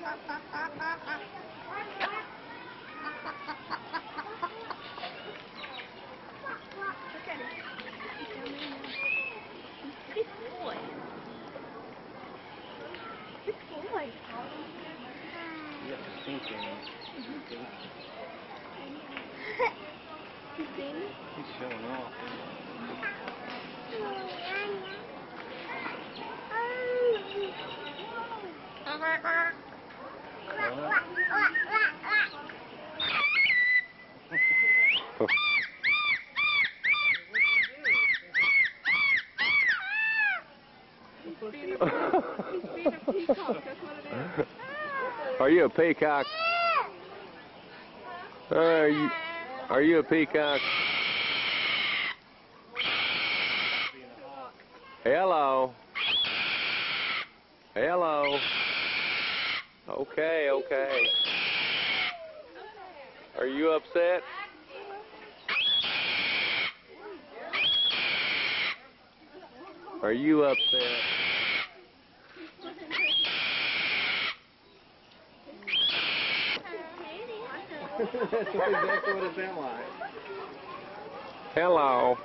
Good boy. Good boy. You have to sink in. You seen it? He's showing off. He's being a peacock, that's what it is. Are you a peacock? Are you a peacock? Hello. Hello. Okay, okay. Are you upset? Are you upset? That's exactly what it sounds like. Hello.